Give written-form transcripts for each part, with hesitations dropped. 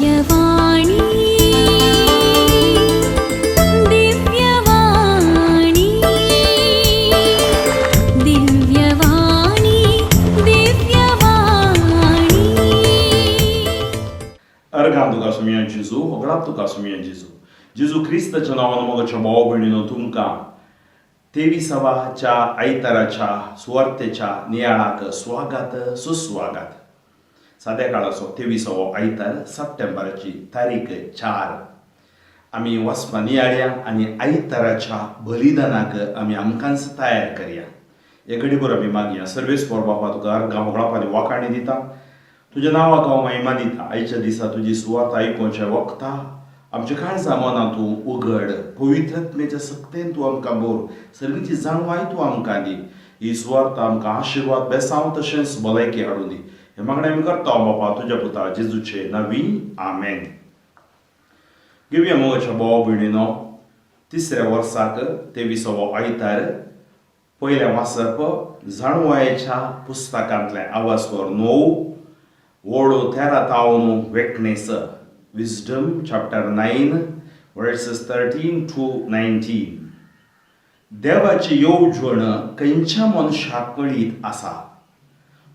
Divyavani Divyavani Divyavani Divyavani Argam tuka sumian Jesu, oglap tuka sumian Jesu. Jesu ख्रिस्ताच्या नावानं मोगाच्या भाव भयणीनो तुमकां 23च्या आयताराच्या सुवार्थेच्या नियाळाक स्वागत सुस्वागत. सद्या काळाचो 23वो आयतार सप्टेंबराची तारीख 4. आमी वचपा नियाळ्या आनी आयताराच्या बलिदानाक आमी आमकांच तयार करया. एक घडीभर आमी मागया. सर्वेस्पर बाबा तुका अर्गां ओगळाप आनी वाखाणी दिता. तुज्या नांवाक हांव महिमा दिता. आयच्या दिसा तुजी सुवात आयकोवच्या वखता आमच्या काळजा मनां तूं उगड. पवित्रत्मेच्या सक्तेन तूं आमकां बोर. सगळींची जाणवाय तूं आमकां दी. ही सुवार्थ आमकां आशिर्वाद बेसांव तशेंच भलायकी हाडूं दी. हे मागणें आमी करता बापा तुज्या पुता जेजूचे नांवी. आमेन. घेवया मोगाच्या भाव भयणीनो 3ऱ्या वर्साक 23वो आयतार पयलें वाचप जाणवायेच्या पुस्तकांतलें आवाजवर 9 Bodo 13 वेकणेस. Wisdom chapter 9 verses 13 to 19. देवाची येवजण खंयच्या मनशाक कळीत आसा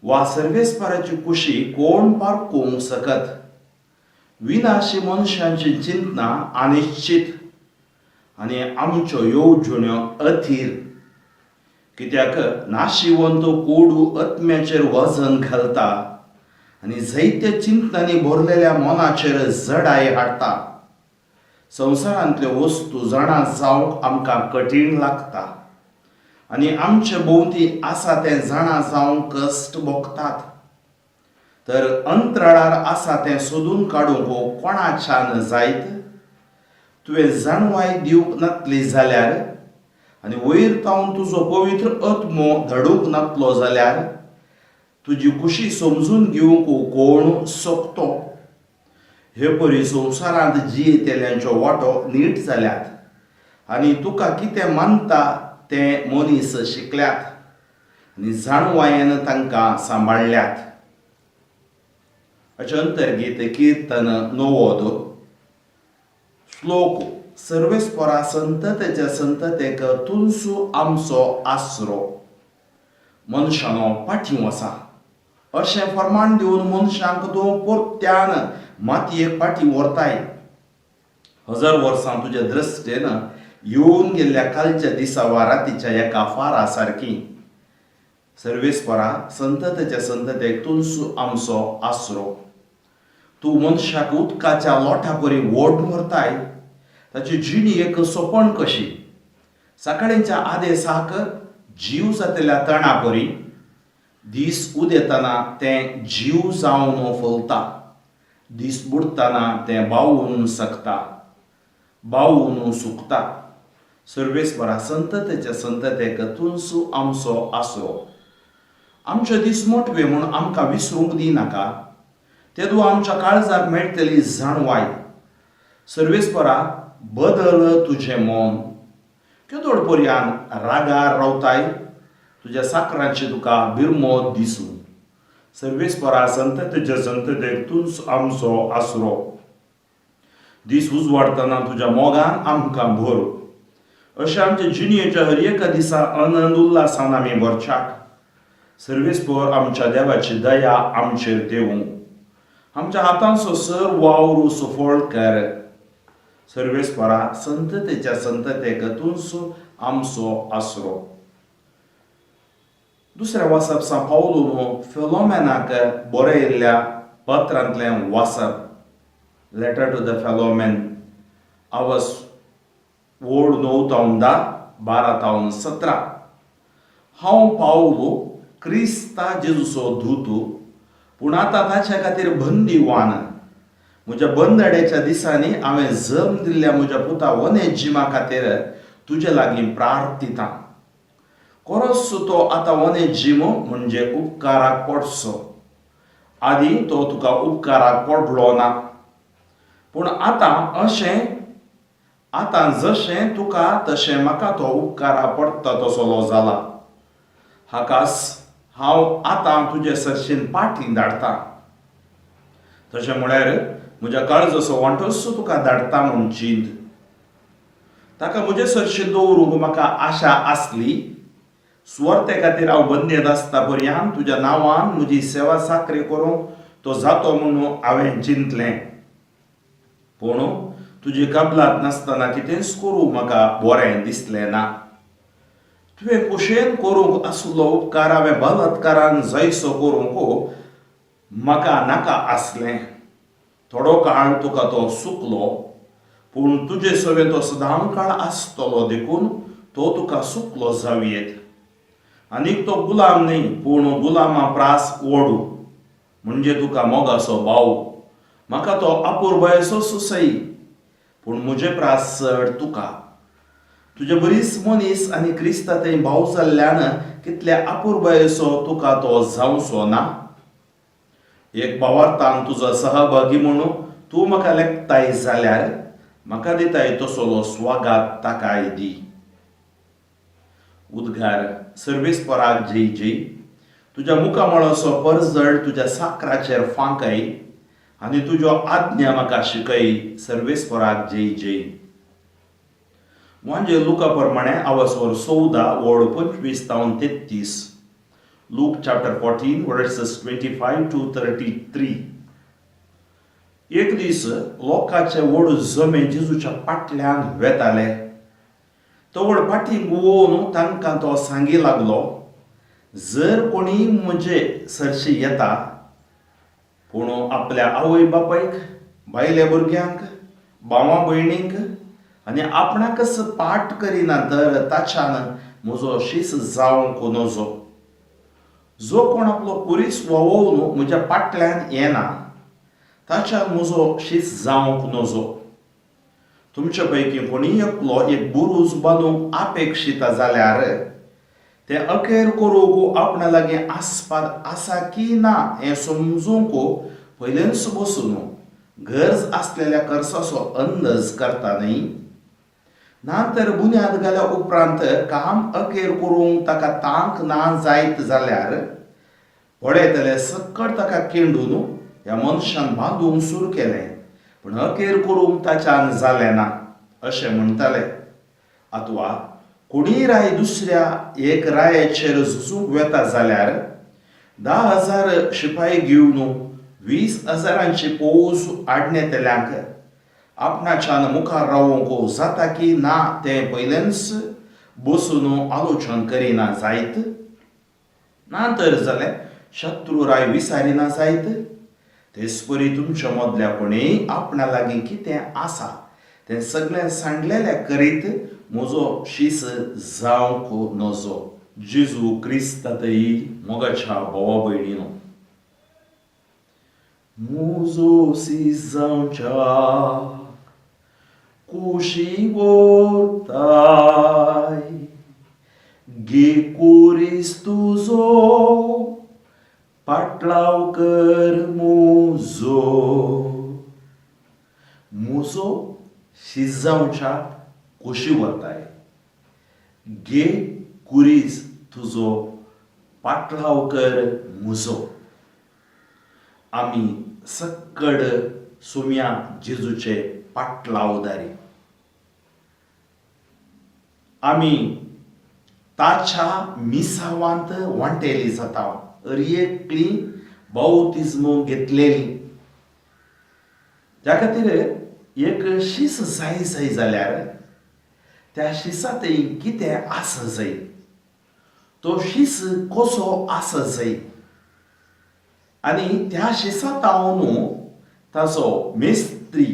वा सर्वेस्पराची कुशी कोण पारखूंक सकत. विनाशी मनशांची चिंतना अनिश्चित आनी आमच्यो येवजण्यो अथीर. कित्याक नाशिवंत कोडू आत्म्याचेर वजन घालता आनी जायत्या चिंतनांनी भरलेल्या मनाचेर जडाय हाडटा. संवसारांतल्यो वस्तू जाणा जावंक आमकां कठीण लागता आनी आमचे भोंवती आसा तें जाणा जावंक कश्ट भोगतात. तर अंतराळार आसा तें सोदून काडूंक कोणाच्यान जायत. तुवें जाणवाय दिवंक नातली जाल्यार आनी वयर तावन तुजो पवित्र आत्मो धाडूंक नातलो जाल्यार तुजी कुशी समजून घेवंक कोण सोंपतो. हे परी संवसारांत जियेतेल्यांचो वांटो नीट जाल्यात आनी तुका कितें मानता तें मनीस शिकल्यात आनी जाणवायेन तांकां सांबाळल्यात. हाचे अंतर्गीत कीर्तन 9 श्लोक. सर्वेस्परा संततेच्या संततेक तुनसू आमचो आसरो. मनशानो पाठीव आसा अशें फर्माण दिवन मनशांक दोन परत्यान मातयेक फाटीं व्हरताय. 1000 वर्सां तुज्या दृश्टेन येवन गेल्ल्या कालच्या दिसा वा रातीच्या एका फारा सारकी. सर्वेस्परा संततेच्या संततेक तुनसू आमचो आसरो. तूं मनशाक उदकाच्या लोटा परी व्हड व्हरताय. ताची जिणी एक सोपण कशी. सकाळींच्या आदेसाक जीव जातल्या तणा परी दीस उदेतना तें जीव जावन फुलता. दीस बुडतना तें बावून सकता बावून सुकता. सर्वेस्परा संततेच्या संततेक तुनसू आमचो आसरो. आमचे दीस मोटवे म्हूण आमकां विसरूंक दिनाका. तेदू आमच्या काळजाक मेळटली जाणवाय. सर्वेस्परा बदल तुजें मन. केदोळ पर्यान रागार रावताय. तुज्या साकरांची तुका बिरमोद दिसूं. सर्वेस्परा संततेच्या संततेक तुनसू आमचो आसरो. दीस उजवाडतना तुज्या मोगान आमकां भर. अशें आमच्या जिणयेच्या हर एका दिसा आनंद उल्हासान आमी भरच्याक. सर्वेस्पर आमच्या देवाची दया आमचेर देवूं. आमच्या हातांचो सर्व वावर सफळ कर. सर्वेस्परा संततेच्या संततेक तुनसू आमचो आसरो. दुसऱ्या वाचप सा पावलोन फिलोमेनाक बरयल्ल्या पत्रांतलें वाचप. Letter to the Philemon. आवाज वोड 9:10 12:17. हांव पावलो क्रिस्ता जेजूचो दूत पूण आतां ताचे खातीर बंदीवान. म्हज्या बंदड्याच्या दिसांनी हांवें जल्म दिल्ल्या म्हज्या पुता ओनेजिमा खातीर तुजे लागीं प्रार्थितां. खरोच तो आतां ओनेजिमो म्हणजे उपकाराक पडचो. आदी तो तुका उपकाराक पडलो ना पूण आतां जशें तुका तशें म्हाका तो उपकाराक पडटा तसलो जाला. हाकास हांव आतां तुजे सरशीन पाटी धाडटां. तशें म्हळ्यार म्हज्या काळजाचो वांटोसो तुका धाडटा म्हूण चिंत. ताका म्हजे सरशें दवरूंक म्हाका आशा आसली. सुवार्ते खातीर हांव बंदेत आसता पर्यंत तुज्या नांवान म्हजी सेवा साखरी करूंक तो जातो म्हणून हांवें चिंतलें. पूण तुजे काबलात नासतना कितेंच करूंक म्हाका बरें दिसलें ना. तुवें कुशेन करूंक आसलो उपकार हांवें बलात्कारान जायसो करूंक म्हाका नाका आसलें. थोडो काळ तुका तो सुकलो, पूण तुजे सवें तो सदां काळ आसतलो देखून तो तुका सुकलो जावयेत. आनीक तो गुलाम न्ही, पूण गुलामा प्रास ओडू म्हणजे तुका मोगाचो भाव. म्हाका तो आपुरबायेचो सुसई, पूण म्हजे प्रास चड तुका. तुजे बरीच मनीस आनी क्रिस्तांतय भाव जाल्ल्यान कितल्या आपुरबायेचो तुका तो जावचो ना. एक भावार्थान तुजो सहभागी म्हणून तूं म्हाका लेखताय जाल्यार म्हाका दिताय तसलो स्वागत ताकाय दी. उद्गार. सर्वेस्पराक जय जय. तुज्या मुखामळाचो परजळ तुज्या साकराचेर फांकय आनी तुज्यो आज्ञा म्हाका शिकय. सर्वेस्पराक जय जय. म्हणजे लुका प्रमाणे आवसवर 14 वड 25-33. Look chapter 14 verses 25 to 33. एक दीस लोकांचे व्हड जमे जेजूच्या फाटल्यान वेताले. तो व्हड फाटींग उवोवन तांकां तो सांगी लागलो, जर कोणी म्हजे सरशी येता पूण आपल्या आवय बापायक, बायले भुरग्यांक, भावां भयणींक आनी आपणाकच पाट करिना तर ताच्यान म्हजो शीस जावंक नजो. जो कोण आपलो कुरीस वोवून म्हज्या फाटल्यान येना ताच्यान म्हजो शीस जावंक नजो. तुमचे पैकी कोणी एकलो एक बुरूज बांदूंक अपेक्षिता जाल्यार ते अखेर करूंक आपणा लागीं आस्पाद आसा की ना हें समजूंक पयलेंच बसून गरज आसलेल्या खर्चाचो अंदाज करता न्ही. नातर बुन्याद घाल्या उपरांत काम अखेर करूंक ताका तांक ना जायत जाल्यार पळयतले सकट ताका केंडून ह्या मनशान बांदूंक सुरू केलें, पूण अखेर करूंक ताच्यान जालें ना अशें म्हणटाले. अथवा कोणी राय दुसऱ्या एक रायाचेर झुजूंक वेता जाल्यार 10,000 शिपाई घेवन 20,000ची फौज आडनेतल्यांक आपणाच्यान मुखार रावूंक जाता की ना तें पयलेंच बसून आलोचन करिना जायत. ना तर जाल्यार शत्रू राय विचारिना जायत. तेच परी तुमच्या मदल्या कोणेय आपणा लागीं कितें आसा तें सगळें सांडलेलें करीत म्हजो शीस जावंक नजो. जेजू क्रिस्तांतय मोगाच्या भावा भयणीनो, म्हजो शीस जावच्या कुशी वताय गे कुरीस तुजो पाटलाव कर म्हजो. म्हजो शीस जावच्या कुशी वताय गे कुरीस तुजो पाटलाव कर म्हजो. आमी सक्कड सुम्या जेजूचे पाटलावदारी. आमी ताच्या मिसावांत वांटेली जाता, अरियेकली बावतिस्म घेतलेली. त्या खातीर एक शीस जाय जाल्यार त्या शिसांतय कितें आसा जाय, तो शीस कसो आसा जाय आनी त्या शिसांतावन ताचो मेस्त्री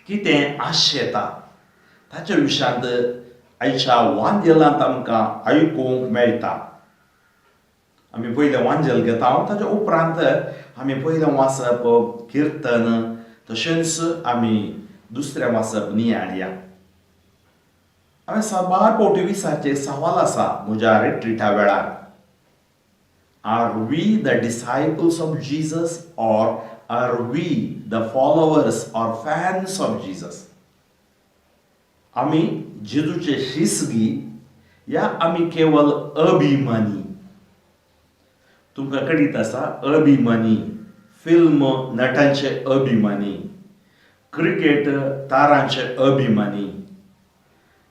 कितें आशेता ताच्या विशयांत आयच्या वांजेलांत आमकां आयकूंक मेळटा. आमी पयलें वांजेल घेता, ताच्या उपरांत आमी पयलें वाचप किर्तन, तशेंच आमी दुसरें वाचप नियाळ्या. हांवें साबार फावटी विचारचें सवाल आसा म्हज्या रिट्रीटा वेळार. Are we the disciples of Jesus or are we the followers or fans of Jesus? आमी जेजूचे शिसगी या आमी केवळ अभिमानी? तुमकां कळीत आसा, अभिमानी फिल्म नटांचे अभिमानी, क्रिकेट तारांचे अभिमानी,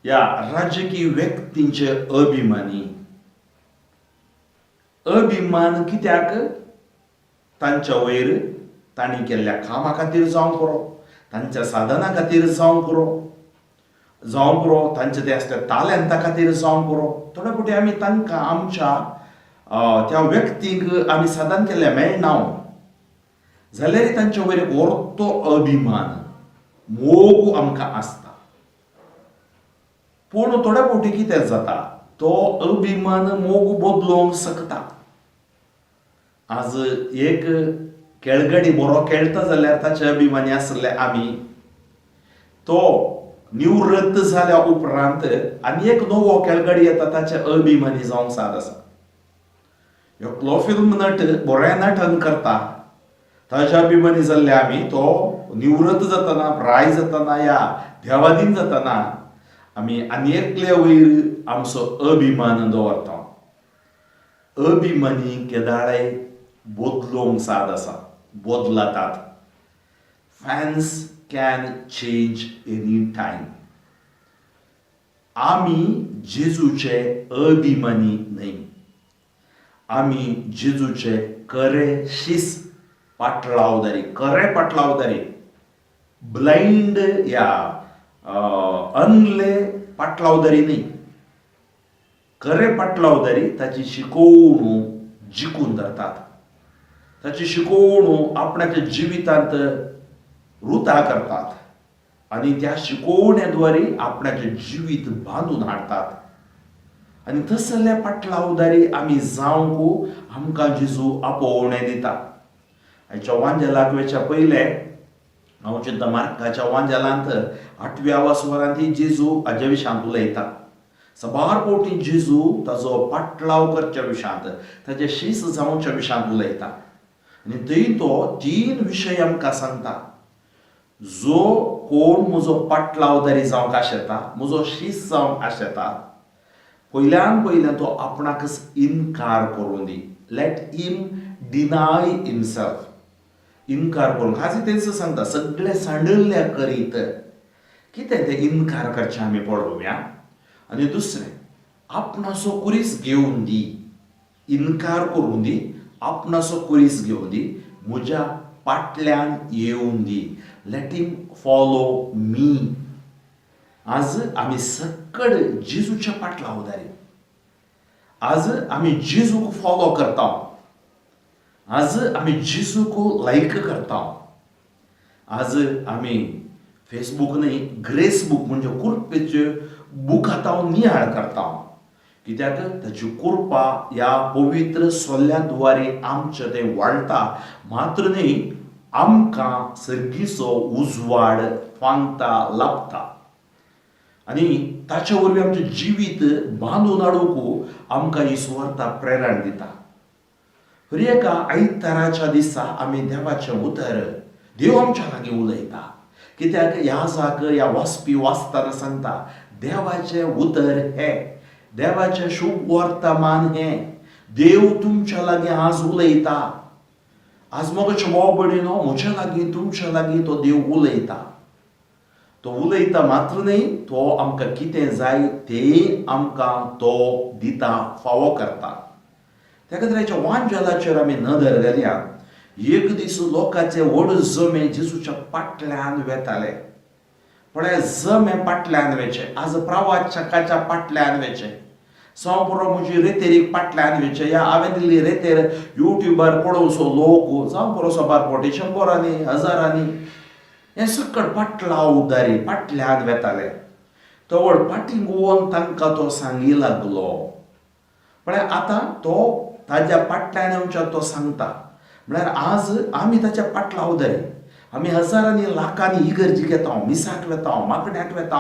या राजकीय व्यक्तींचे अभिमानी. अभिमान कित्याक? तांच्या वयर तांणी केल्ल्या कामा खातीर जावं पुरो, तांच्या साधना खातीर जावं पुरो, तांचे ते असल्या तालंता खातीर जावं पुरो. थोडे फावटी आमी तांकां आमच्या त्या व्यक्तीक आमी साधन केल्लें मेळना जाल्यार तांचे वयर एक व्हडलो अभिमान, मोग आमकां आसता. पूण थोड्या फावटी कितें जाता, तो अभिमान मोग बदलोवंक शकता. आज एक खेळगडी बरो खेळटा जाल्यार ताचे अभिमानी आसले आमी, तो निवृत्त जाल्या उपरांत आनी एक नवो खेळगडी येता ताचे अभिमानी जावंक साद आसा. एकलो फिल्म नट बऱ्या नटन करता, ताचे अभिमानी जाल्ले आमी, तो निवृत्त जातना, प्राय जातना या देवादीन जातना आमी आनी एकल्या वयर आमचो अभिमान दवरता. अभिमानी केदाळे बदलोवंक साद आसा, बदलतात. Fans can change any time. आमी जेजूचे अभिमानी न्हय, आमी जेजूचे खरे पाटलावदारी, ब्लाइंड या अनले पाटलावदारी न्हय. खरे पाटलावदारी ताची शिकवणूक जिखून धरतात, ताची शिकवणूक आपणाच्या जिवितांत रुता करतात आनी त्या शिकवण्याद्वारे आपणाचें जिवीत बांदून हाडतात. आनी तसले पाटलावदारी आमी जावंक आमकां जेजू आपोवणें दिता. आयच्या वांजेलाक वेच्या पयले हांव चिंता मार्काच्या वांजेलांत 8व्या वसवरांत जेजू हाजे विशांत उलयता. सबार फावटी जेजू ताजो पाटलाव करच्या विशांत, ताचे शीस जावच्या विशांत उलयता. आनी थंय तो 3 विशय आमकां सांगता. जो कोण म्हजो पाटलावदारी जावंक आशेता, म्हजो शीस जावंक आशेता, पयल्यान तो आपणाकच इन्कार करूं दी. Let him deny himself. इन्कार करून हाजी तेच सांगता, सगळे सांडल्या करीत कितें ते इन्कार करचे आमी पळोवया. आनी दुसरें, आपणाचो कुरीस घेवन दी. इन्कार करून दी, आपणाचो कुरीस घेवन दी, म्हज्या फाटल्यान येवन दी. लेट हिम फॉलो मी. आज आमी सक्कड जेजूच्या पाटलावदारी, आज आमी जेजूक फॉलो करता, आज आमी जेजूक लायक करता. आज आमी फेसबूक न्हय, ग्रेस बुक म्हणजे कृपेचे बूक आतां नियाळ करता. कित्याक ताची कृपा ह्या पवित्र सोल्ल्याद्वारे आमचें तें वाडटा. मात्र न्हय, आमकां सर्गीचो उजवाड फांगता लाभता. आनी ताचे वरवीं आमचें जिवीत बांदून हाडूंक आमकां ही सुवार्ता प्रेरण दिता. हर एका आयताराच्या दिसा आमी देवाचें उतर, देव आमच्या लागीं उलयता. कित्याक ह्या जाग ह्या वाचपी वाचतना सांगता, देवाचें उतर हें, देवाचें शुभ वर्तमान हें, देव तुमच्या लागीं आज उलयता. आज मोगाचे भाव भयणीनो, म्हज्या लागीं तुमच्या लागीं तो देव उलयता. तो उलयता मात्र न्हय, तो आमकां कितें जाय तें आमकां तो दिता, फावो करता. त्या खातीर वांजेलाचेर आमी नदर घालया. एक दीस लोकांचे व्हड जमे जेजूच्या फाटल्यान वेताले. पळय, जमे फाटल्यान वेचे. आज प्रवाचकाच्या फाटल्यान वेचे, सांवपुरो म्हजी रेतेरीक फाटल्यान वेचे. या हांवें दिल्ली रेतेर युट्यूबार पळोवचो लोक जावं पुरो सबार फावटी 100रांनी 1000रांनी हे सकट पाटलावदारी फाटल्यान वेताले. तवळ फाटिंगोवन तांकां तो सांगी लागलो. म्हळ्यार आतां तो ताज्या फाटल्यान येवच्या तो सांगता. म्हळ्यार आज आमी ताच्या पाटलावदारी, आमी हजारांनी लाखांनी इगर्जी घेता, मिसाक वेता, माकड्याक वेता.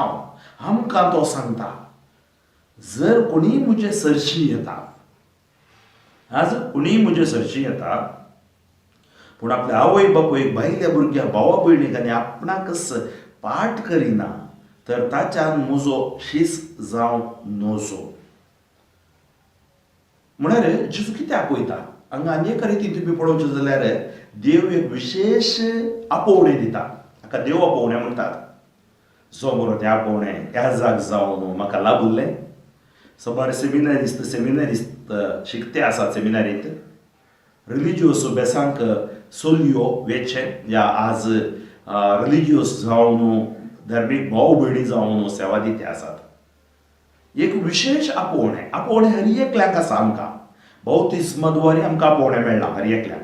आमकां तो सांगता, जर कोणी म्हजे सरशी येता, आज कोणी म्हजे सरशी येता, पूण आपल्या आवय बापूयक, भायल्या भुरग्या भावा भयणीक आनी आपणाकच पाट करिना, तर ताच्यान म्हजो शीस जावंक नजो. म्हळ्यार जेजू कित्याक वयता? हांगा आनी एका रितीन तुमी पळोवचें जाल्यार देव एक विशेष आपोवणे दिता, हाका देव आपोवणे म्हणटात. जो बरो ते आपोवणे ह्या जाग जावन म्हाका लाभुल्लें. समोर सेमिनारिस्ट शिकते आसात सेमिनारींत, रिलिजियस अभ्यासांक सोल्यो वेचे या आज रिलिजियस जावन धार्मीक भाव भयणी जावन सेवा दिते आसात. एक विशेष आपोवणे हर एकल्याक आसा. आमकां बौतिस्माद्वारे आमकां आपोवणे मेळना हर एकल्याक.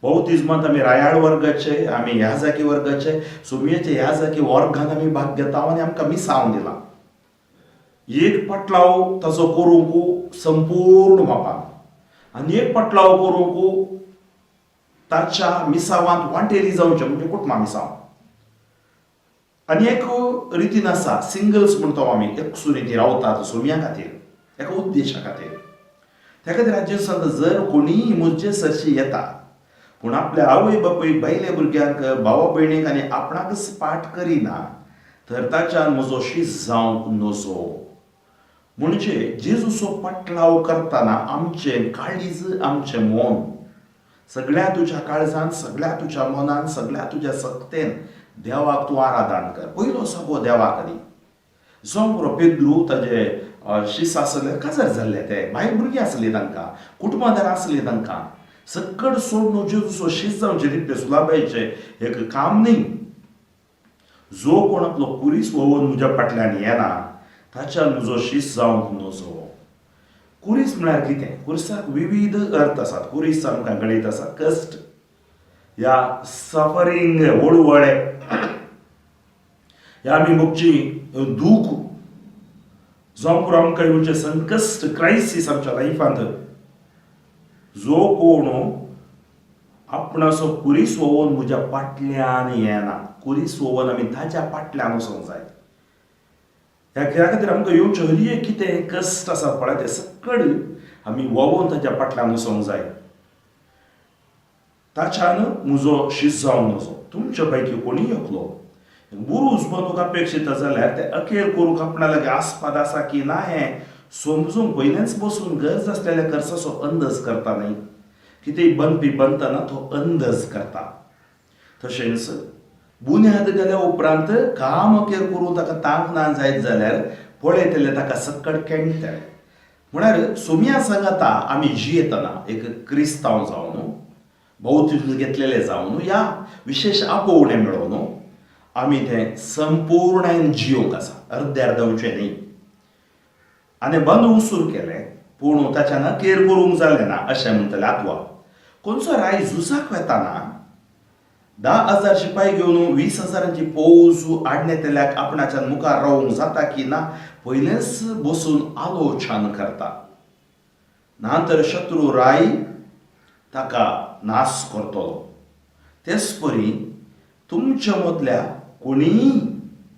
बौतिस्मांत आमी रायाळ वर्गाचे, आमी ह्या जाकी वर्गाचे, सुमयेचे ह्या जाकी वर्गांत आमी भाग घेता आनी आमकां मिसांव दिलां. एक पटलाव ताचो करूंक संपूर्ण मापान आनी एक पटलाव करूंक ताच्या मिसावांत वांटेली जावचें म्हणजे कुटुंबा मिसांव. आनी एक रितीन आसा सिंगल्स म्हणतो आमी, एक सुरीती रावतात सुमया खातीर, एका उद्देशा खातीर. त्या खातीर हाजेर सांगता जर कोणीय म्हजे सरशी येता पूण आपल्या आवय बापूय बायले भुरग्यांक भावा भयणीक आनी आपणाकच पाठ करिना तर ताच्यान म्हजो शीस जावंक नजो. म्हणजे जेजूचो पटलाव करतना आमचें काळीज, आमचें मन सगळ्या तुज्या काळजान, सगळ्या तुज्या मनान, सगळ्या तुज्या सक्तेन देवाक तूं आराधन कर. पयलो सगळो देवाक दी. जो बरो पेद्रू ताजे शीस आसले, काजार जाल्ले ते बायल भुरगीं आसलीं, तांकां कुटुंबादार आसलीं, तांकां सकड सोडून जेजूचो शीस जावचें न्ही, ते सुलाबायचें एक काम न्ही. जो कोण आपलो कुरीस वोवून म्हज्या फाटल्यान येना ताच्यान म्हजो शीस जावंक नजो. कुरीस म्हळ्यार कितें? कुरिसाक विविध अर्थ आसात. कुरीस आमकां कळीत आसा कश्ट या सफरींग, वळवळे या आमी मोगची दूख, जो आमकां येवचे संकश्ट, क्रायसीस आमच्या लायफांत. जो कोण आपणाचो कुरीस वोवून म्हज्या फाटल्यान येना, कुरीस वोवून आमी ताच्या फाटल्यान वचूंक जाय. ह्या खातीर आमकां येवच्यो हर एक कितें कश्ट आसा पळय ते सकड आमी वोवून ताच्या फाटल्यान वचोंक जाय. ताच्यान म्हजो शीस जावंक नजो. तुमचे पैकी कोणीय येतलो बुरूज बनूंक अपेक्षीत जाल्यार ते अखेर करूंक आपणा लागीं आस्पाद आसा की ना हें समजूंक पयलेंच बसून गरज आसलेल्या खर्चाचो अंदाज करता न्ही. कितेंय बनपी बनतना तो अंदाज करता. तशेंच बुन्याद गेल्या उपरांत काम अखेर करून ताका तांक ना जायत जाल्यार पळयतले ताका सकड केणटले. म्हळ्यार सुमया सांगाता आमी जियेतना एक क्रिस्तांव जावन, बौतिस्म घेतलेले जावन, या विशेष आपोवणे मेळोवन आमी तें संपूर्णायन जियोंक आसा, अर्द्यार्धवचें न्ही. आनी बंद उसूर केलें पूण ताच्यान अखेर करूंक जालें ना अशें म्हणटले. आतवा खंयचो राय झुजाक वेताना 10,000 शिपाई घेवन 20,000ची फौज आडनेतल्याक आपणाच्यान मुखार रावूंक जाता की ना पयलेंच बसून आलोचन करता. नातर शत्रू राय ताका नाश करतलो. तेच परी तुमच्या मदल्या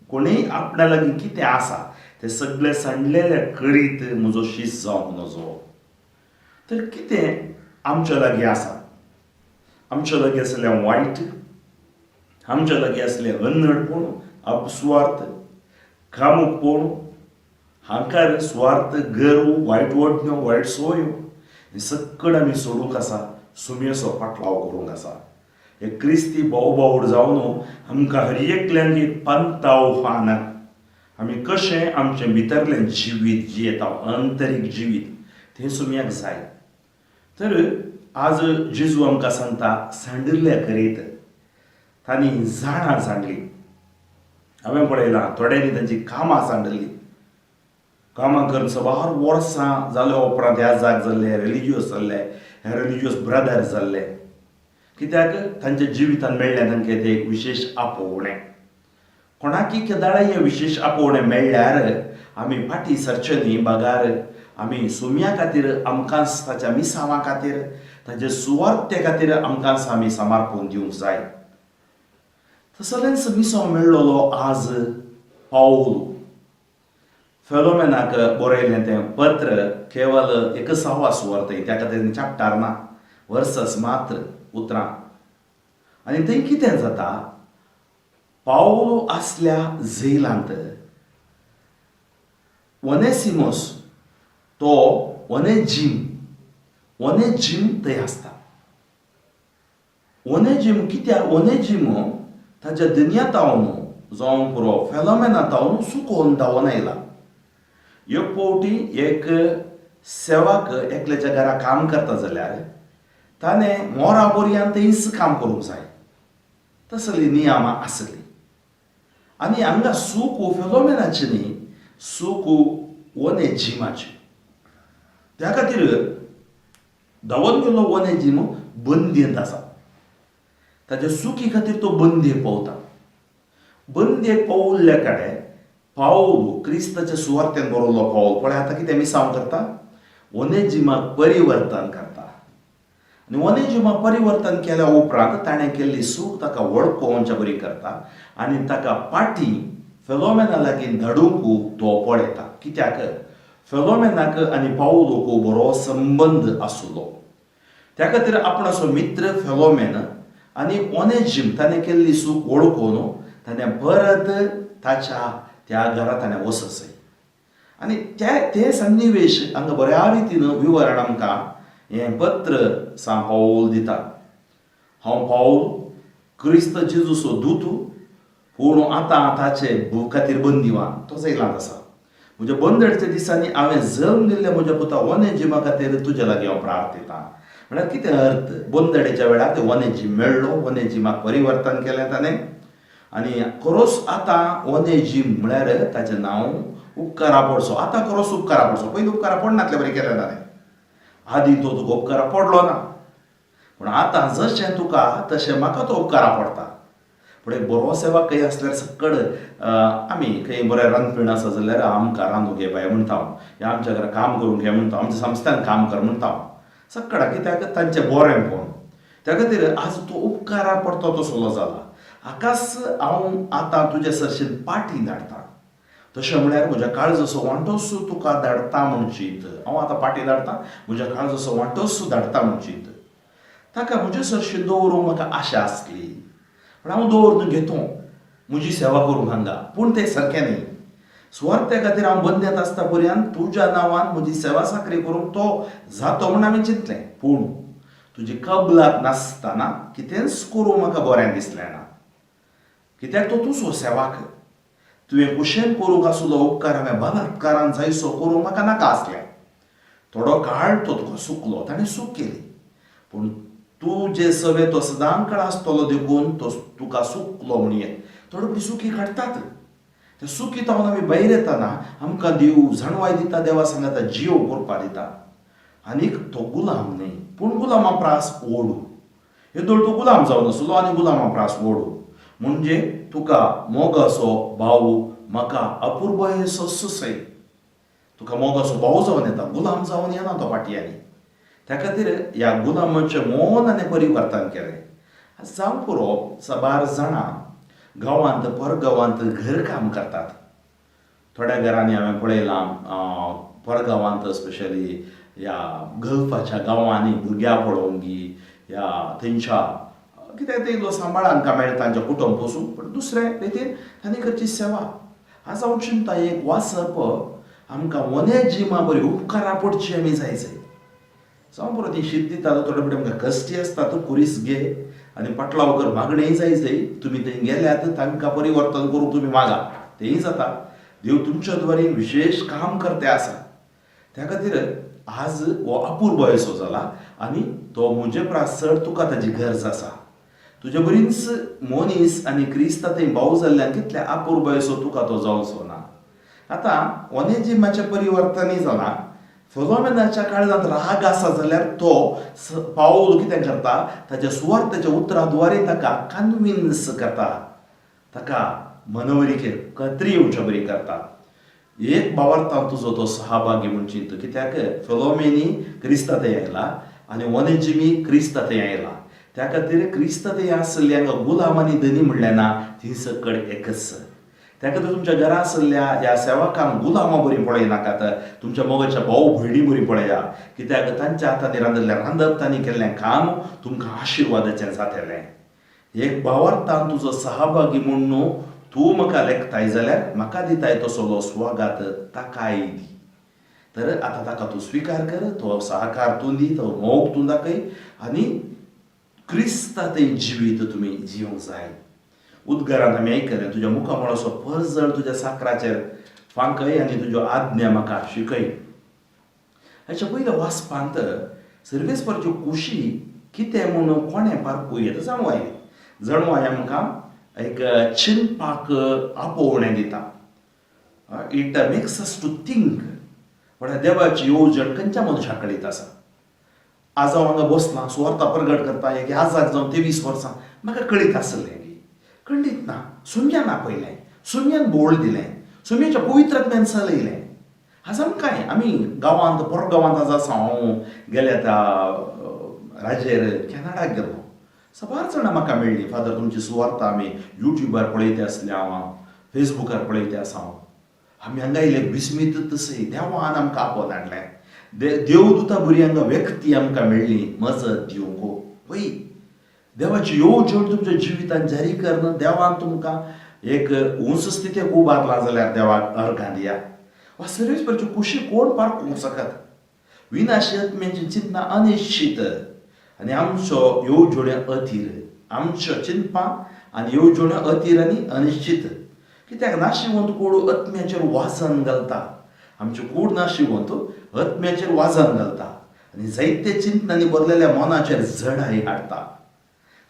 कोणीय आपणा लागीं कितें आसा तें सगळें सांडलेलें करीत म्हजो शीस जावंक नजो. तर कितें आमच्या लागीं आसा? आमच्या लागीं आसलें वायट, आमच्या लागीं आसलें अनडपण, अपस्वार्थ, कामुकपण, हांकार, स्वार्थ, गर्व, वायट वटण्यो, वायट सोयो हे सकड आमी सोडूंक आसा. सुमयेचो पाटलाव करूंक आसा. एक क्रिस्ती भाव जावन आमकां हर एकल्यांक एक पंताव फान आमी कशें आमचें भितरलें जिवीत जियेता, आंतरीक जिवीत तें सुमयाक जाय. तर आज जेजू आमकां सांगता सांडिल्ल्या करीत. तांणी झाडां सांडलीं. हांवें पळयलां थोड्यांनी तांची कामां सांडलीं. कामां करून सवार वर्सां जाल्या उपरांत ह्या जाग जाल्ले, रिलिजियस जाल्ले, रिलिजियस ब्रदर जाल्ले. कित्याक तांच्या जिवितान मेळ्ळें तांकां तें एक विशेष आपोवणें. कोणाकी केदाळा हें विशेष आपोवणें मेळ्ळ्यार आमी फाटीं सरचे न्ही बागार. आमी सुमया खातीर, आमकांच ताच्या मिसांवा खातीर, ताचे सुवार्थे खातीर आमकांच आमी समर्पण दिवंक जाय. तसलेंच मिसांव मेळ्ळलो आज पावल. फेलोमेनाक बरयलें तें पत्र केवल 21वा सुवार्थ, त्या खातीर चॅप्टर ना, वर्सस मात्र उतरां. आनी थंय कितें जाता, पावलो आसल्या झेलांत ओनेसिमस तो ओनेजिम थंय आसता. ओनेजीम कित्याक ओनेजीम ताच्या दुनियांतावन जावं पुरो फेलोमेनातावन सुकोवन धांवन आयला. एक फावटी एक सेवक एकल्याच्या घरा काम करता जाल्यार ताणें मोरा पर्यंत थंयच काम करूंक जाय, तसली नियमां आसली. आनी हांगा सूख फेलोमेनाची न्ही, सूख ओनेजीमाची. त्या खातीर धांवून गेलो ओनेजीम बंदयेंत आसा. ताच्या सुखी खातीर तो बंदयेक पावता. बंदयेक पावल्ल्या कडेन पावल क्रिस्ताच्या सुवार्थेन बरोवलो पावल पळय आतां कितें मिसांव करता, ओनेजीमाक परिवर्तन करता. आनी ओनेजीमाक परिवर्तन केल्या उपरांत ताणें केल्ली सूख ताका वळखोवच्या बरी करता आनी ताका पाटी फेलोमेना लागीं धाडूंक तो पळयता. कित्याक फेलोमेनाक आनी पावलोक बरो संबंद आसलो. त्या खातीर आपणाचो मित्र फेलोमेन आनी ओनेजीम ताणें केल्ली सूख वळखून ताणें परत ताच्या त्या घरा ताणें वचसय. आनी ते सन्निवेश हांगा बऱ्या रितीन विवरण आमकां हें पत्र सा पावल दिता. हांव पावल क्रिस्त जेजूचो दूत, पूण आतां ताचे खातीर बंदिवान तो जैलांत आसा. म्हज्या बंदडच्या दिसांनी हांवें जल्म दिल्ल्या म्हज्या पुता ओनेजीमा खातीर तुजे लागीं हांव प्रार्थितां. म्हळ्यार कितें अर्थ, बंदडेच्या वेळार ते ओनेजीम मेळ्ळो, ओनेजीमाक परिवर्तन केलें ताणें. आनी खरोच आतां ओनेजीम म्हळ्यार ताचें नांव उपकारा पडचो. आतां खरोच उपकारा पडचो. पयलीं उपकारा पडनातले बरें केलें ताणें. आदीं तो तुका उपकारा पडलो ना, पूण आतां जशें तुका तशें म्हाका तो उपकारा पडटा. पूण एक बरो सेवक खंय आसल्यार सक्कड आमी खंय बरें रांदपीण आसा जाल्यार आमकां रांदूंक घे बाय म्हणटा हांव, या आमच्या घरा काम करूंक घे म्हणटा, आमच्या संस्थान काम कर म्हणटा हांव सक्कड. कित्याक तांचें बरें पळोवन. त्या खातीर आज तो उपकारा पडतो तसलो जाला. आकास हांव आतां तुजे सरशीन पाटी धाडटा. तशें म्हळ्यार म्हज्या काळजाचो वांटोस तुका धाडटा म्हूण चिंत. हांव आतां पाटी धाडटा, म्हज्या काळजाचो वांटोस धाडटा म्हूण चिंत. ताका म्हजे सरशीन दवरूंक म्हाका आशा आसली, पूण हांव दवरून घेतो म्हजी सेवा करूंक हांगा. पूण तें सारकें न्ही. सुवार्थे खातीर हांव बंदयेंत आसता पर्यंत तुज्या नांवान म्हजी सेवा साकरी करूंक तो जातो म्हूण हांवें चिंतलें. पूण तुजी कबलात नासतना कितेंच करूंक म्हाका बरें दिसलें ना. कित्याक तो तुजो सेवाक. तुवें कुशेन करूंक आसलो उपकार हांवें बलात्कारान जायसो करूंक म्हाका नाका आसलें. थोडो काळ तो तुका सुकलो, ताणें सूख केली. पूण तूं जे सवे तो सदांकाळ आसतलो देखून तो तुका सुकलो म्हणून थोडो बरी सुखी काडटात. ते सुखी तावन आमी भायर येतना आमकां देव जाणवाय दिता, देवा सांगाता जीव करपा दिता. आनीक तो गुलाम न्ही, पूण गुलामा प्रास ओडू. येदोळ तो गुलाम जावन आसलो आनी गुलामा प्रास ओडू. म्हणजे तुका मोगाचो भाव, म्हाका अपुर्बायेचो सुसय. तुका मोगाचो भाव जावन येता, गुलाम जावन येना तो पाटयांनी. त्या खातीर ह्या गुलामाचें मोन आनी परिवर्तन केलें. जावं पुरो साबार जाणां गांवांत परगांवांत घरकाम करतात. थोड्या घरांनी हांवें पळयलां परगांवांत स्पेशली ह्या गल्फाच्या गांवांनी भुरग्यां पळोवंकी या थंयच्या कित्याक ते इल्लो सांबाळ आमकां मेळटा तांचें कुटुंब पसून. पूण दुसरे रितीन तांणी करची सेवा. आज हांव चिंता एक वाचप आमकां ओनेजीमा बरी उपकारा पडची आमी जाय जाय. जावं पुरो ती शीत दिता थोडे फावटी आमकां कश्टी आसता, तूं कुरीस घे आनी पाटला वगर मागणेय जाय जाय. तुमी थंय गेल्यात तांकां परिवर्तन करूंक तुमी मागा, तेंय जाता. देव तुमच्या द्वारे विशेष काम करते आसा. त्या खातीर आज हो अपुर्बायेचो जाला आनी तो म्हजे प्रास चड तुका ताजी गरज आसा. तुजे बरींच मोनीस आनी क्रिस्त थंय भाव जाल्ल्यान कितल्या अपुर्बायेचो तुका तो जावचो ना. आतां ओनेजीमाचें परिवर्तनय जालां. फेलोमेनाच्या काळजांत राग आसा जाल्यार तो पावल कितें करता, ताच्या सुवार्थेच्या उतराद्वारे ताका कन्विन्स करता, ताका मनवरी खात्री येवच्या बरी करता. एक भावार्थान तुजो तो सहभागी म्हूण चिंत. कित्याक फेलोमेनी क्रिस्ता थंय आयला आनी ओनेजीमी क्रिस्ता थंय आयला. त्या खातीर क्रिस्त थंय आसल्यांक गुलाम आनी धनी म्हणलें ना, थंय सकड एकच. त्या खातीर तुमच्या घरा आसल्ल्या ह्या सेवकांक गुलामां बरीं पळयनाकात, तुमच्या मोगाच्या भाव भयणी बरीं पळया. कित्याक तांच्या हातांनी रांदिल्लें रांदप, तांणी केल्लें काम तुमकां आशिर्वादाचें जातलें. एक भावार्थान तुजो सहभागी म्हणून तूं म्हाका लेखताय जाल्यार म्हाका दिताय तसलो स्वागत ताकाय दी. तर आतां ताका तूं स्विकार कर, तो सहकार तूं दी, तो मोग तूं दाखय आनी क्रिस्तांतय जिवीत तुमी जिवंक जाय. उद्गारांत आमी आयकलें, तुज्या मुखामळाचो पर्जळ तुज्या साकराचेर फांकय आनी तुज्यो आज्ञा म्हाका शिकय. हाच्या पयल्या वाचपांत सर्वेस्पराच्यो कुशी कितें म्हणून कोणें पारखूं येता जाणवाय. जाणवाय आमकां एक चिंतपाक आपोवणें दिता. It makes us to think. म्हळ्यार देवाची येवजण खंयच्या मनशा कडेन आसा. आज हांव हांगा बसलां, सुवार्ता प्रगट करता, एक आजाक जावन 23 वर्सां म्हाका कळीत आसलें. खंडीत ना, सुमयान आपयलें, सुमयान बोळ दिलें, सुमयाच्या पवित्रात्म्यान चलयलें. आज आमकांय आमी गांवांत परगांवांत आज आसा. हांव गेल्या त्या राजेर कॅनडाक गेलो. साबार जाणां म्हाका मेळ्ळीं. फादर तुमची सुवार्ता आमी युट्यूबार पळयते आसले, हांव फेसबुकार पळयते आसा. आमी हांगा येयले विस्मीत सय देवान आमकां आपोवन हाडलें. देवदूता भुरग्यांक व्यक्ती आमकां मेळ्ळी मजत दिवंक. पळय, देवाची येवजण तुमच्या जिवितांत जारी करणं. देवान तुमकां एक उंच स्थितीक उबारला जाल्यार देवाक अर्घां दिया. वा सर्वेस्पराची कुशी कोण पारखूंक शकत. विनाशी आत्म्याची चिंतना अनिश्चित आनी आमच्यो येवजण्यो अथीर. आमच्यो चिंतपां आनी येवजण्यो अथीर आनी अनिश्चित. कित्याक नाशिवंत कोडू आत्म्याचेर वाजन घालता. आमच्यो कूड नाशिवंत आत्म्याचेर वाजन घालता आनी जायते चिंतनांनी भरलेल्या मनाचेर जडाई हाडटा.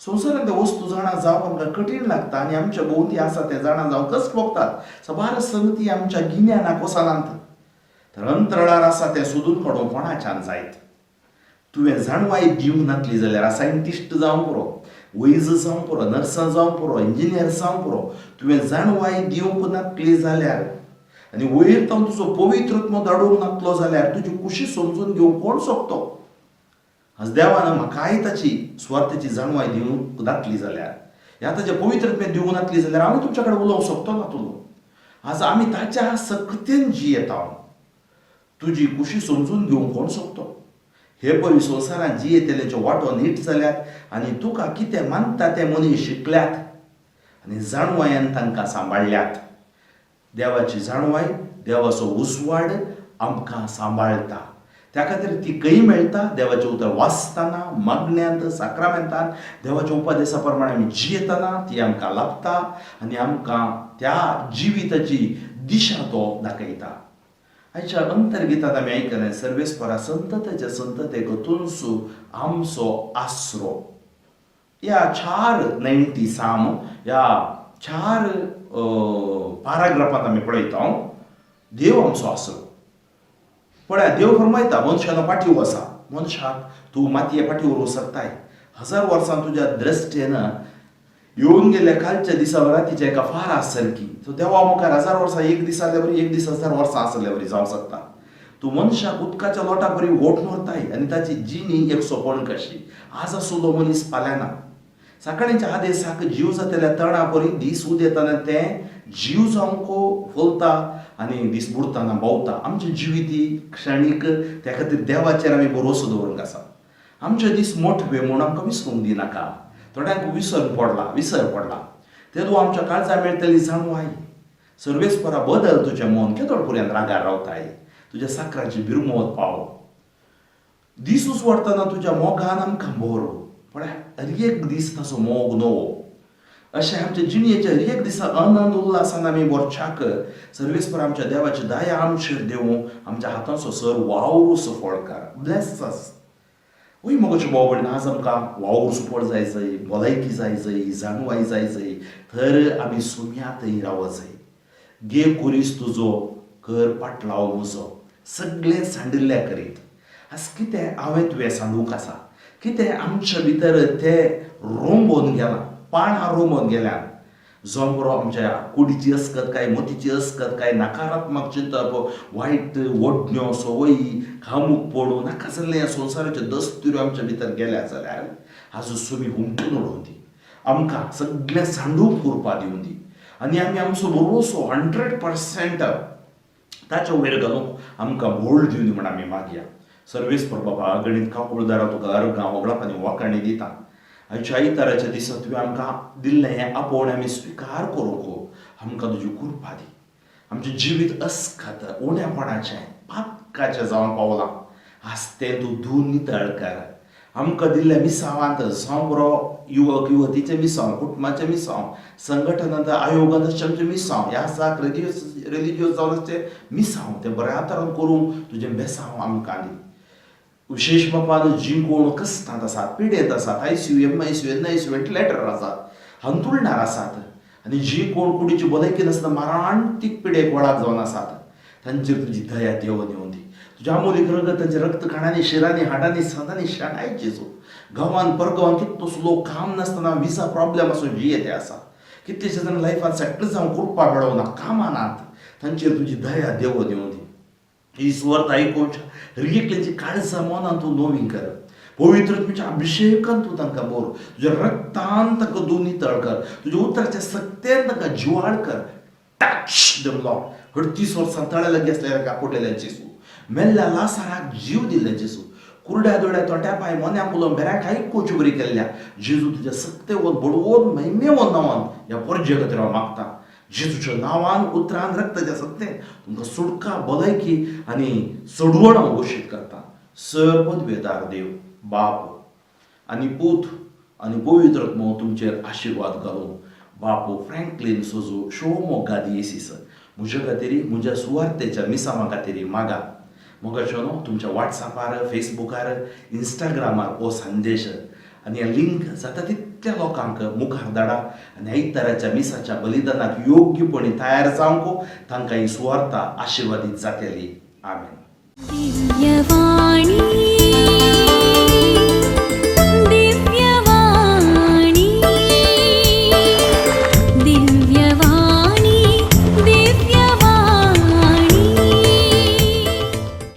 संवसारांत ते वस्तू जाणा जावप आमकां कठीण लागता आनी आमच्या भोंवती आसा ते जाणा जावंक कश्ट भोगतात. साबार संगती आमच्या गिन्यानाक वचनांत. तर अंतराळार आसा तें सोदून काडूंक कोणाच्यान जायत. तुवें जाणवाय दिवंक नातली जाल्यार सायंटिस्ट जावं पुरो, वैज जावं पुरो, नर्सां जावं पुरो, इंजिनियर जावं पुरो, तुवें जाणवाय दिवंक नातली जाल्यार आनी वयर तावन तुजो पवित्रत्व धाडूंक नातलो जाल्यार तुजी कुशी समजून घेवंक कोण सोंपतो. आज देवान म्हाकाय ताची स्वार्थाची जाणवाय दिवंक नातली जाल्यार, ह्या ताच्या पवित्रत्म्याक दिवंक नातली जाल्यार हांव तुमच्या कडेन उलोवंक सोंपतो नातलो. आज आमी ताच्या सक्तीन जियेता. तुजी कुशी समजून घेवंक कोण सोंपतो. हे पळय, संवसारांत जियेतेल्याच्यो वाटो नीट जाल्यात आनी तुका कितें मानता ते मनीस शिकल्यात आनी जाणवायान तांकां सांबाळल्यात. देवाची जाणवाय, देवाचो उसवाड आमकां सांबाळटा. त्या खातीर ती खंय मेळटा. देवाचें उतर वाचतना, मागण्यांत, साक्रामेंतांत, देवाच्या उपदेशा प्रमाणे आमी जियेतना ती आमकां लाभता आनी आमकां त्या जिविताची दिशा तो दाखयता. आयच्या अंतर्गितांत आमी आयकलें, सर्वेस्परा संततेचे संततेक तुनसू आमचो आसरो. ह्या 4 90 साम, ह्या 4 पॅराग्राफांत आमी पळयता देव आमचो आसरो. पळया, देव फरमायता मनशानो पाठीव आसा. मनशाक तूं मातये पाठीवर वसरताय. 1000 वर्सां तुज्या दृश्टेन येवन गेल्या कालच्या दिसा रातीच्या एका फारास सारकी. सो देवा मुखार 1000 वर्सां एक दीस आसल्या बरी, एक दीस 1000 वर्सां आसल्या बरी जावंक शकता. तूं मनशाक उदकाच्या लोटा बरी घोट मारताय आनी ताची जिणी एक सोपण कशी. आज आसलो मनीस फाल्यां ना. सकाळीच्या आदेसाक जीव जातल्या तणा परी दीस उदेताना तें जीव जावंक फुलता आनी दीस बुडताना भोंवता. आमचे जिविती क्षणीक, त्या खातीर देवाचेर आमी भरोसो दवरूंक आसा. आमचे दीस मोठवे म्हूण आमकां विसरूंक दिनाका. थोड्यांक विसर पडला. तेदू आमच्या काळजा मेळटली जाणवाय. सर्वेस्परा बदल तुजें मन केदोळ पर्यंत रागार रावताय. तुज्या साकराची बिरमोत पाव. दीस उसवडटना तुज्या मोगान आमकां भर. पळय, हर एक दीस ताचो मोग नवो. अशें आमच्या जिणयेच्या हर एक दिसा आनंद उल्हासान आमी भरच्याक सर्वेस्पर आमच्या देवाची दया आमचेर देवूं आमच्या हातांचो सर वावरू सुफळकार. Bless us. वय मोगाच्यो भाव भयण, आज आमकां वावर सुपड जाय जाय, भलायकी जाय जाय, जाणवाय जाय जाय, तर आमी सुम्यातय रावत जाय. गे कुरीस तुजो, कर पाटलाव म्हजो, सगळें सांडिल्ल्या करीत. आज कितें हांवें तुवें सांडूंक आसा. कितें आमच्या भितर तें रोंबोन गेलां, पाणां रोंबोन गेल्यान. जो बरो आमच्या कुडीची अस्कत काय, मतीची अस्कत काय, नकारात्मक चिंतप, वायट वडण्यो सवयी, खामूक पडूं नाका जाल्ले ह्या संवसाराच्यो दस्तुऱ्यो आमच्या भितर गेल्या जाल्यार आज सुमी हुमटून उडोवन दी. आमकां सगळें सांडूक उरपा दिवन दी आनी आमी आमचो भरवोसो 100% ताच्या वयर घालूंक आमकां व्हड दिवन दी म्हण आमी मागया. सर्वेस्पर बाबा, गणीत काकुळदारा तुका अर्गां वगळाप आनी वाखाणी दिता. आयच्या आयताराच्या दिसा तुवें आमकां दिल्लें हें आपोवणें आमी स्विकार करूंक आमकां तुजी कृपा दी. आमचें जिवीत अस्खत, उणेपणाचें, पातकाचें जावन पावलां. आज तें तूं धुवन नितळ कर आमकां दिल्ल्या मिसावांत सांबरो युवक युवतीचे मिसाव, कुटुंबाचे मिसाव, संघटनांत आयोगाचे मिसाव, ह्या साक रिलिजियस जावनाचे मिसाव ते बऱ्या तरेन करून तुजें बेसांव आमकां दी. विशेष बापान जी कोण कश्टांत आसात, पिडेत आसात, ICU, MICU, NICU, व्हेंटिलेटर आसात, हांतुरणार आसात, आनी जी कोण कुडीची भलायकी नासतना मारांतीक पिडेक वळाक जावन आसात, तांचेर तुजी दया देंवन येवं दी. तुज्या अमोलीक रगताचे रक्त खाणांनी, शिरांनी, हाडांनी, सांदांनी शेणाय जेजू. गांवांत परगांवांत कितलोसो लोक काम नासतना विजा प्रॉब्लेम आसून जियेते आसा. कितलेशे जाण लायफान सेटल जावन कुडपा मेळोना, कामां नात, तांचेर तुजी दया देंवन येवं दी. ही सुवार्थ आयकून रियेकलेची काळजां मनांत तूं नवी कर. पवित्र तुमच्या अभिषेकान तूं तांकां मोर, तुज्या रक्तान तांकां तूं नितळ कर, तुज्या उतराच्या सक्तेन तांकां जिवाड कर. Touch them Lord. 38 वर्सां तळे लागीं आसलेल्या कापडलेल्या जेजू, मेल्ल्या लासाराक जीव दिल्ले जेजू, कुरड्या दोड्या तोट्या पांय मोन्या मुलं बेऱ्याक आयकूची बरी केल्ल्या जेजू, तुज्या सक्तेवन बडवून महिमेवन नांवान ह्या परजे खातीर हांव मागतां. जेजूच्या नांवान उतरान रक्ताच्या सक्तेन तुमकां सुटका, भलायकी आनी चडवण हांव घोशीत करतां. सर्वपदवेदार देव, बाप आनी पूत आनी पवित्रात्मो तुमचेर आशिर्वाद घालून. बापू फ्रँकलिन सोजू शोमो गादी येसीस म्हज्या खातीर, म्हज्या सुवार्थेच्या मिसावां खातीर मागा. मोगाचो न्हू तुमच्या वॉट्सॅपार, फेसबुकार, इंस्टाग्रामार हो संदेश आनी हें लिंक जाता तितल्या लोकांक मुखार धाडा आनी आयताराच्या मिसाच्या बलिदानाक योग्यपणी तयार जावंक तांकां ही सुवार्थ आशिर्वादीत जातली. आमेन. दिव्यवाणी